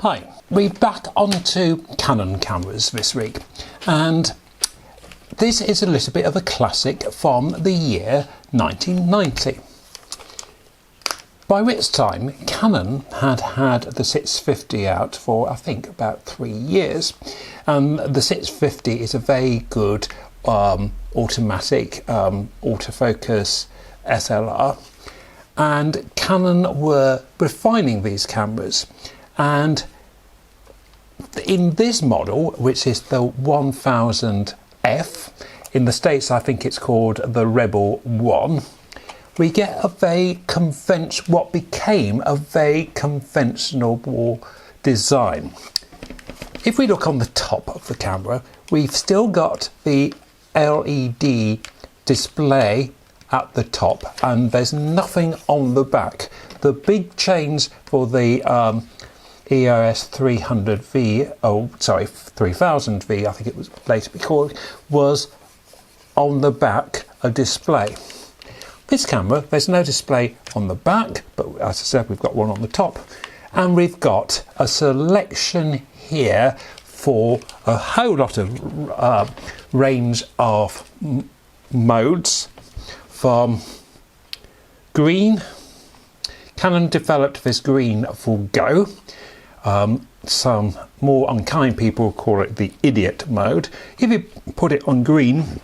Hi, we're back onto Canon cameras this week, and this is a little bit of a classic from the year 1990. By which time Canon had the 650 out for I think about 3 years. The 650 is a very good automatic autofocus SLR, and Canon were refining these cameras, and in this model, which is the 1000F, in the States I think it's called the Rebel 1, we get what became a very conventional design. If we look on the top of the camera, we've still got the LED display at the top, and there's nothing on the back. The big change for the EOS 300V, 3000V I think it was later be called, was on the back a display. This camera, there's no display on the back, but as I said, we've got one on the top, and we've got a selection here for a whole lot of range of modes, from green. Canon developed this green for Go. Some more unkind people call it the idiot mode. If you put it on green,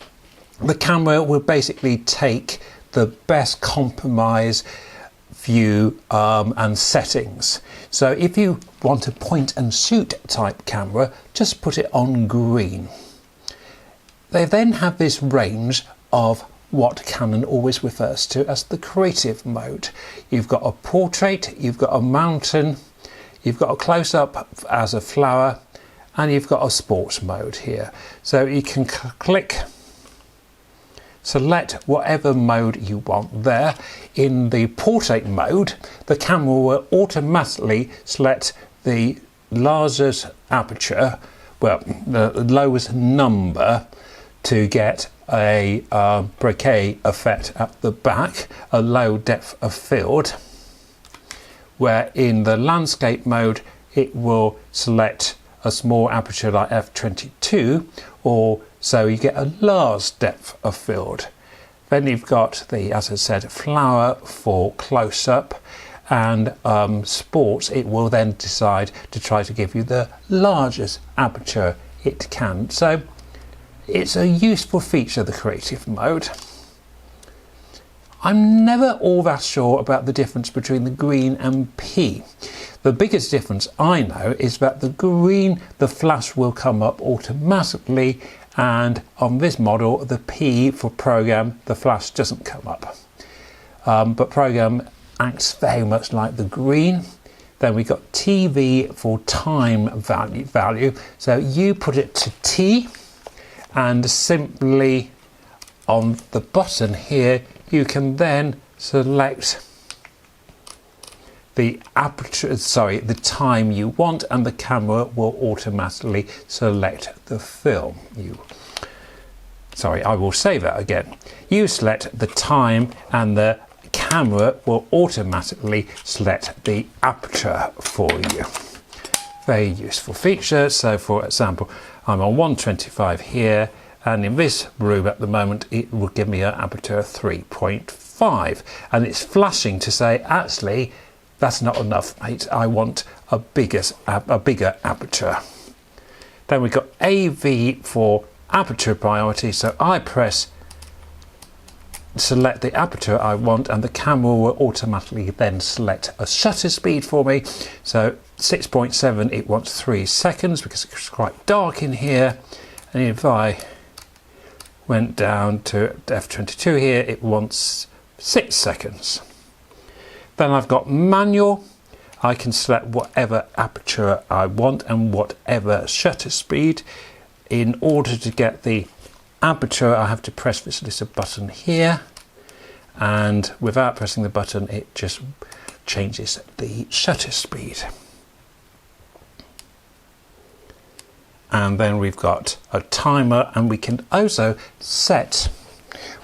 the camera will basically take the best compromise view and settings. So if you want a point and shoot type camera, just put it on green. They then have this range of what Canon always refers to as the creative mode. You've got a portrait, you've got a mountain, you've got a close-up as a flower, and you've got a sports mode here. So you can click, select whatever mode you want there. In the portrait mode, the camera will automatically select the largest aperture, well, the lowest number, to get a bokeh effect at the back, a low depth of field, where in the landscape mode it will select a small aperture like f22, or so you get a large depth of field. Then you've got the, as I said, flower for close-up, and sports, it will then decide to try to give you the largest aperture it can. So it's a useful feature, the creative mode. I'm never all that sure about the difference between the green and P. The biggest difference I know is that the green, the flash will come up automatically, and on this model, the P for program, the flash doesn't come up. But program acts very much like the green. Then we got TV for time value. So you put it to T, and simply on the button here you can then select the aperture, the time you want, and the camera will automatically select the film. I will say that again. You select the time and the camera will automatically select the aperture for you. Very useful feature. So for example, I'm on 125 here, and in this room at the moment it will give me an aperture of 3.5, and it's flashing to say actually that's not enough, mate, I want a bigger aperture. Then we've got AV for aperture priority, so I select the aperture I want, and the camera will automatically then select a shutter speed for me. So 6.7, it wants 3 seconds because it's quite dark in here, and if I went down to f22 here, it wants 6 seconds. Then I've got manual. I can select whatever aperture I want and whatever shutter speed. In order to get the aperture, I have to press this little button here, and without pressing the button it just changes the shutter speed. And then we've got a timer, and we can also set,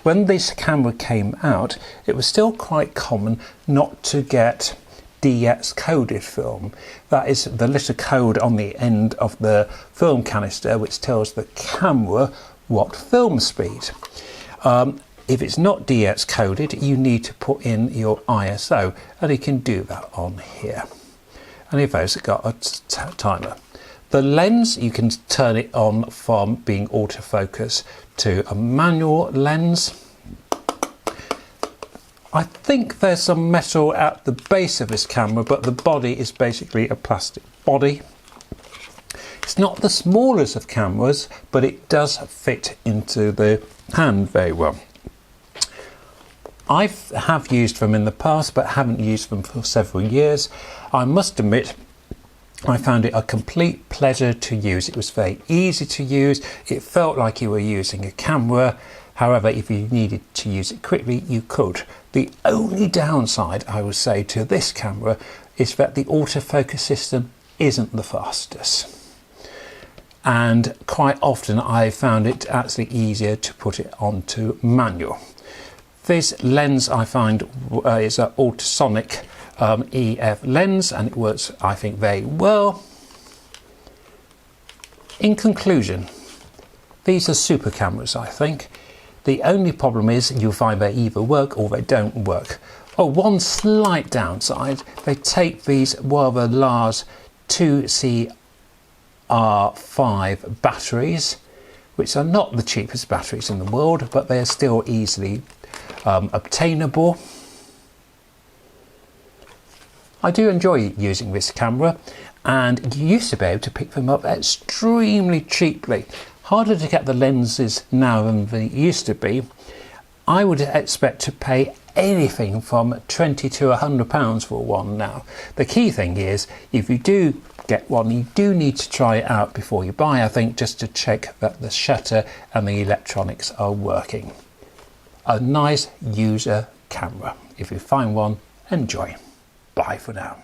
when this camera came out, it was still quite common not to get DX coded film. That is the little code on the end of the film canister which tells the camera what film speed. If it's not DX coded, you need to put in your ISO, and you can do that on here. Any of those have got a timer. The lens, you can turn it on from being autofocus to a manual lens. I think there's some metal at the base of this camera, but the body is basically a plastic body. It's not the smallest of cameras, but it does fit into the hand very well. I have used them in the past, but haven't used them for several years. I must admit, I found it a complete pleasure to use. It was very easy to use. It felt like you were using a camera. However, if you needed to use it quickly, you could. The only downside, I would say, to this camera is that the autofocus system isn't the fastest. And quite often I found it actually easier to put it onto manual. This lens I find is an ultrasonic EF lens, and it works, I think, very well. In conclusion, these are super cameras, I think. The only problem is you'll find they either work or they don't work. Oh, one slight downside, they take these rather large 2CR5 batteries, which are not the cheapest batteries in the world, but they are still easily obtainable. I do enjoy using this camera, and you used to be able to pick them up extremely cheaply. Harder to get the lenses now than they used to be. I would expect to pay anything from £20 to £100 for one now. The key thing is, if you do get one, you do need to try it out before you buy, I think, just to check that the shutter and the electronics are working. A nice user camera. If you find one, enjoy. Bye for now.